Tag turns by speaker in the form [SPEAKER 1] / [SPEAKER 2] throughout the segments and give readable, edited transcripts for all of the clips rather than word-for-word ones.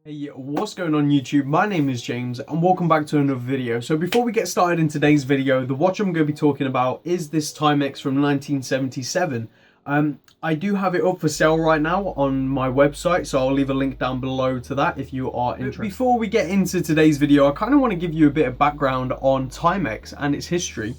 [SPEAKER 1] Hey, what's going on YouTube? My name is James and welcome back to another video. So before we get started in today's video, the watch I'm going to be talking about is this Timex from 1977. I do have it up for sale right now on my website, so I'll leave a link down below to that if you are interested. Before we get into today's video, I kind of want to give you a bit of background on Timex and its history.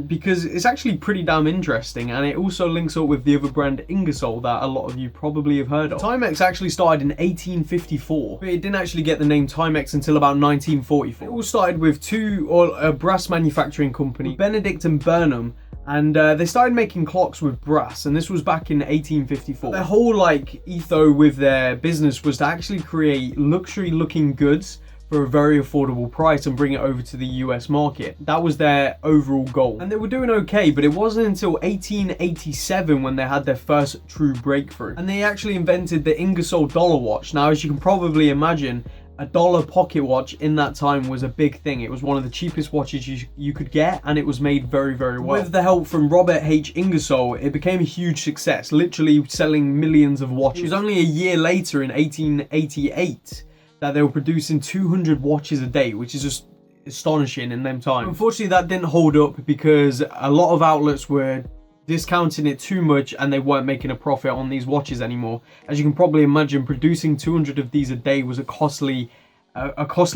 [SPEAKER 1] Because it's actually pretty damn interesting, and it also links up with the other brand Ingersoll that a lot of you probably have heard of. Timex actually started in 1854, but it didn't actually get the name Timex until about 1944. It all started with a brass manufacturing company, Benedict and Burnham, and they started making clocks with brass, and this was back in 1854. Their whole ethos with their business was to actually create luxury looking goods for a very affordable price and bring it over to the US market. That was their overall goal. And they were doing okay, but it wasn't until 1887 when they had their first true breakthrough. And they actually invented the Ingersoll dollar watch. Now, as you can probably imagine, a dollar pocket watch in that time was a big thing. It was one of the cheapest watches you could get, and it was made very, very well. With the help from Robert H. Ingersoll, it became a huge success, literally selling millions of watches. It was only a year later, in 1888, that they were producing 200 watches a day, which is just astonishing in them times. Unfortunately, that didn't hold up because a lot of outlets were discounting it too much and they weren't making a profit on these watches anymore. As you can probably imagine, producing 200 of these a day was a costly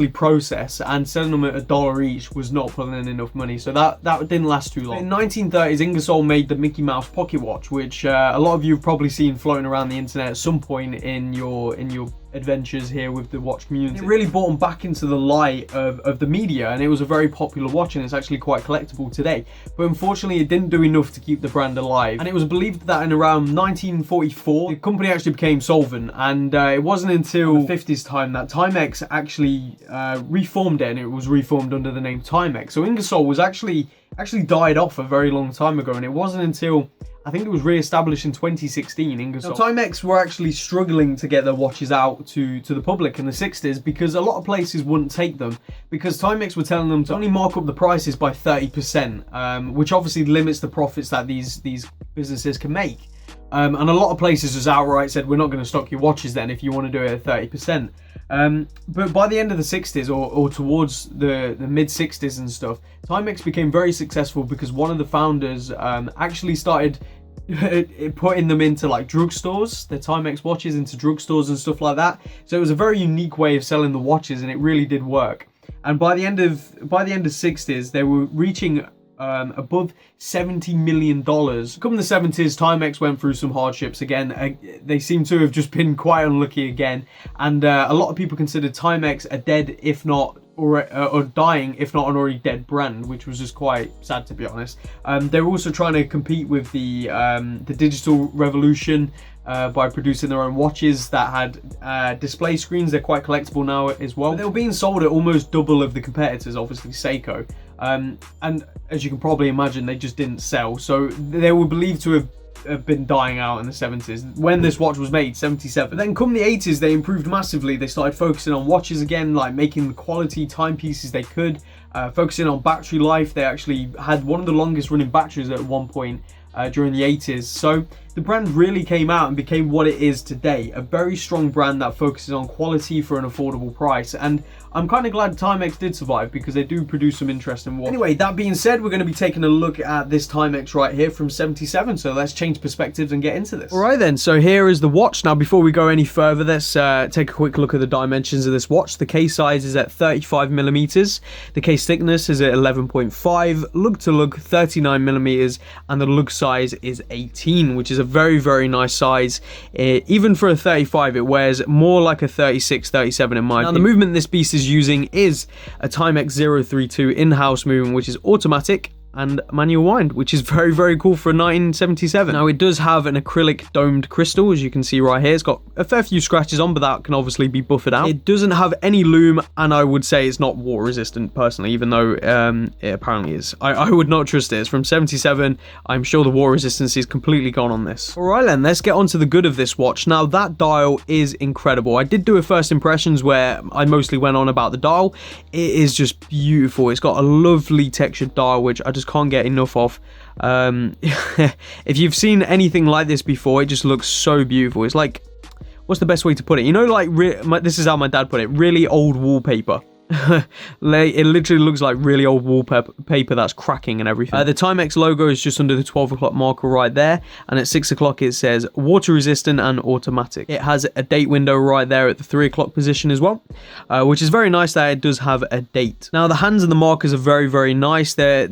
[SPEAKER 1] process, and selling them at $1 each was not pulling in enough money, so that didn't last too long. In 1930s, Ingersoll made the Mickey Mouse pocket watch, which a lot of you have probably seen floating around the internet at some point in your adventures here with the watch community. It really brought them back into the light of the media, and it was a very popular watch, and it's actually quite collectible today. But unfortunately, it didn't do enough to keep the brand alive, and it was believed that in around 1944 the company actually became solvent, and it wasn't until the 50s time that Timex actually reformed it, and it was reformed under the name Timex. So Ingersoll was actually died off a very long time ago, and it wasn't until I think it was re-established in 2016, Ingersoll. Now, Timex were actually struggling to get their watches out to the public in the 60s because a lot of places wouldn't take them, because Timex were telling them to only mark up the prices by 30%, which obviously limits the profits that these businesses can make. And a lot of places just outright said, we're not going to stock your watches then if you want to do it at 30%. But by the end of the 60s or towards the mid 60s and stuff, Timex became very successful because one of the founders actually started putting them into drugstores, the Timex watches into drugstores and stuff like that. So it was a very unique way of selling the watches, and it really did work. And by the end of 60s, they were reaching above $70 million. Come the 70s, Timex went through some hardships again. They seem to have just been quite unlucky again, and a lot of people considered Timex a dead, if not or dying, if not an already dead brand, which was just quite sad, to be honest. They were also trying to compete with the digital revolution by producing their own watches that had display screens. They're quite collectible now as well. But they were being sold at almost double of the competitors, obviously Seiko. And as you can probably imagine, they just didn't sell. So they were believed to have been dying out in the 70s when this watch was made, 77. But then come the 80s, they improved massively. They started focusing on watches again, making the quality timepieces they could, focusing on battery life. They actually had one of the longest running batteries at one point during the 80s. So the brand really came out and became what it is today, a very strong brand that focuses on quality for an affordable price. And I'm kind of glad Timex did survive, because they do produce some interesting watches. Anyway, that being said, we're going to be taking a look at this Timex right here from 77, so let's change perspectives and get into this. Alright then, so here is the watch. Now before we go any further, let's take a quick look at the dimensions of this watch. The case size is at 35mm, the case thickness is at 11.5, lug to lug 39mm, and the lug size is 18, which is a very, very nice size. Even for a 35, it wears more like a 36, 37 in my opinion. Now the movement this beast is using is a Timex 032 in-house movement, which is automatic and manual wind, which is very, very cool for a 1977. Now it does have an acrylic domed crystal, as you can see right here. It's got a fair few scratches on, but that can obviously be buffered out. It doesn't have any lume, and I would say it's not water resistant personally, even though it apparently is. I would not trust it. It's from 77. I'm sure the water resistance is completely gone on this. Alright then, let's get on to the good of this watch. Now that dial is incredible. I did do a first impressions where I mostly went on about the dial. It is just beautiful. It's got a lovely textured dial, which I just can't get enough of. If you've seen anything like this before, it just looks so beautiful. It's like what's the best way to put it? You know, like, this is how my dad put it, really old wallpaper. It literally looks like really old wallpaper that's cracking and everything. The Timex logo is just under the 12 o'clock marker right there, and at 6 o'clock it says water resistant and automatic. It has a date window right there at the 3 o'clock position as well, which is very nice that it does have a date. Now the hands and the markers are very, very nice. They're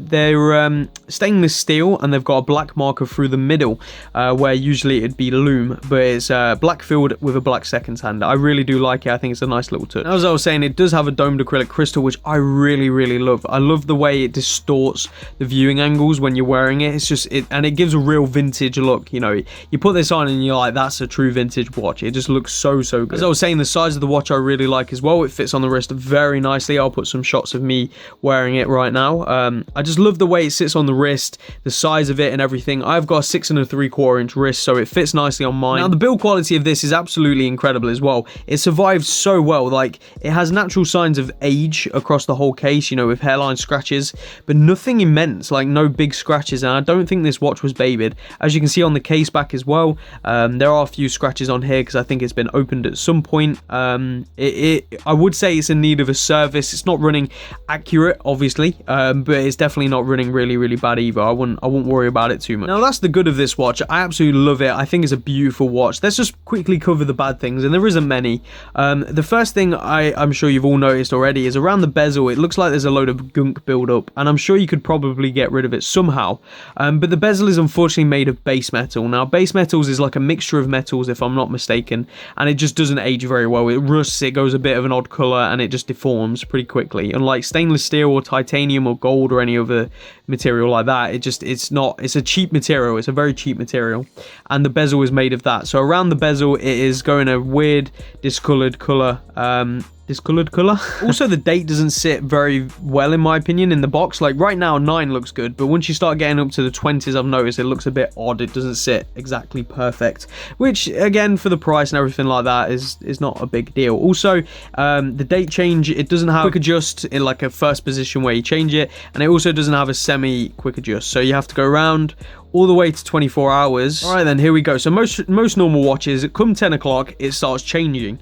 [SPEAKER 1] stainless steel, and they've got a black marker through the middle, where usually it'd be loom, but it's black filled with a black seconds hand. I really do like it. I think it's a nice little touch. As I was saying, it does have a domed acrylic crystal, which I really, really love. I love the way it distorts the viewing angles when you're wearing it. It's just and it gives a real vintage look. You know, you put this on and you're like, that's a true vintage watch. It just looks so good. As I was saying, the size of the watch I really like as well. It fits on the wrist very nicely. I'll put some shots of me wearing it right now. I just love the way it sits on the wrist, the size of it and everything. I've got a 6 3/4 inch wrist, so it fits nicely on mine. Now the build quality of this is absolutely incredible as well. It survives so well. Like, it has natural signs of age across the whole case, you know, with hairline scratches, but nothing immense, like no big scratches, and I don't think this watch was babied. As you can see on the case back as well, there are a few scratches on here because I think it's been opened at some point. I would say it's in need of a service. It's not running accurate, obviously, but it's definitely not running really bad either. I wouldn't worry about it too much. Now that's the good of this watch. I absolutely love it. I think it's a beautiful watch. Let's just quickly cover the bad things, and there isn't many. The first thing I'm sure you've all noticed already is around the bezel. It looks like there's a load of gunk build up, and I'm sure you could probably get rid of it somehow, but the bezel is unfortunately made of base metal. Now base metals is like a mixture of metals, if I'm not mistaken, and it just doesn't age very well. It rusts, it goes a bit of an odd color, and it just deforms pretty quickly. Unlike stainless steel or titanium or gold or any other material like that, it's a cheap material. It's a very cheap material, and the bezel is made of that. So around the bezel it is going a weird discolored color. Also, the date doesn't sit very well in my opinion in the box. Like right now 9 looks good, but once you start getting up to the 20s, I've noticed it looks a bit odd. It doesn't sit exactly perfect, which again, for the price and everything like that, is not a big deal. Also, the date change, it doesn't have quick adjust in like a first position where you change it, and it also doesn't have a semi quick adjust, so you have to go around all the way to 24 hours. All right, then here we go. So most normal watches, come 10 o'clock, it starts changing.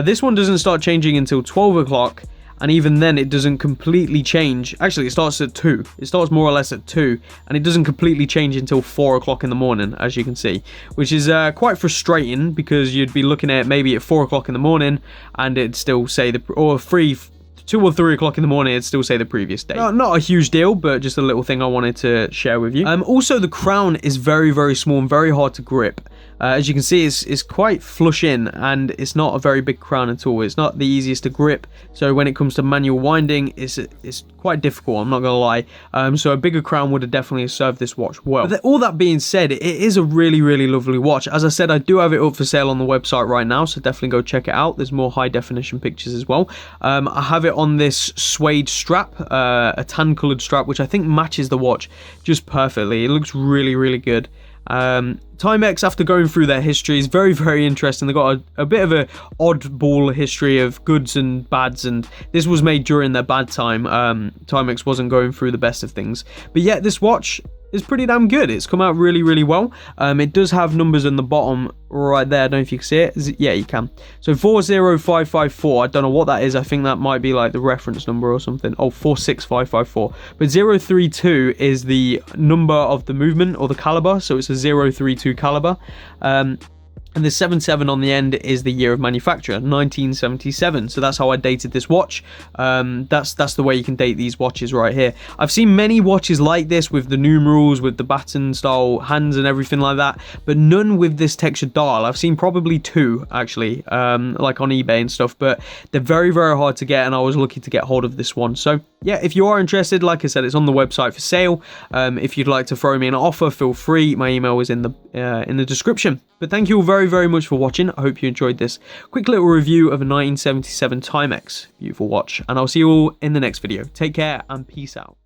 [SPEAKER 1] This one doesn't start changing until 12 o'clock, and even then it doesn't completely change. Actually, it starts at 2. It starts more or less at 2, and it doesn't completely change until 4 o'clock in the morning, as you can see, which is quite frustrating, because you'd be looking at maybe at 4 o'clock in the morning, and it'd still say 2 or 3 o'clock in the morning, it'd still say the previous day. Not a huge deal, but just a little thing I wanted to share with you. Also, the crown is very small and very hard to grip. As you can see, it's quite flush in, and it's not a very big crown at all. It's not the easiest to grip, so when it comes to manual winding, it's quite difficult, I'm not gonna lie. So a bigger crown would have definitely served this watch well. But all that being said, it is a really lovely watch. As I said, I do have it up for sale on the website right now, so definitely go check it out. There's more high definition pictures as well. I have it on this suede strap, a tan colored strap, which I think matches the watch just perfectly. It looks really good. Timex, after going through their history, is very interesting. They've got a bit of a oddball history of goods and bads, and this was made during their bad time. Timex wasn't going through the best of things, but yet this watch is pretty damn good. It's come out really well. It does have numbers on the bottom right there. I don't know if you can see it. Yeah, you can. So 40554, I don't know what that is. I think that might be like the reference number or something. Oh, 46554. But 032 is the number of the movement or the caliber, so it's a 032 caliber. And the 77 on the end is the year of manufacture, 1977. So that's how I dated this watch. That's the way you can date these watches right here. I've seen many watches like this with the numerals, with the baton style hands and everything like that, but none with this textured dial. I've seen probably 2 actually, like on eBay and stuff, but they're very hard to get, and I was lucky to get hold of this one. So yeah, if you are interested, like I said, it's on the website for sale. If you'd like to throw me an offer, feel free. My email is in the description. But thank you all very much for watching. I hope you enjoyed this quick little review of a 1977 Timex. Beautiful watch. And I'll see you all in the next video. Take care and peace out.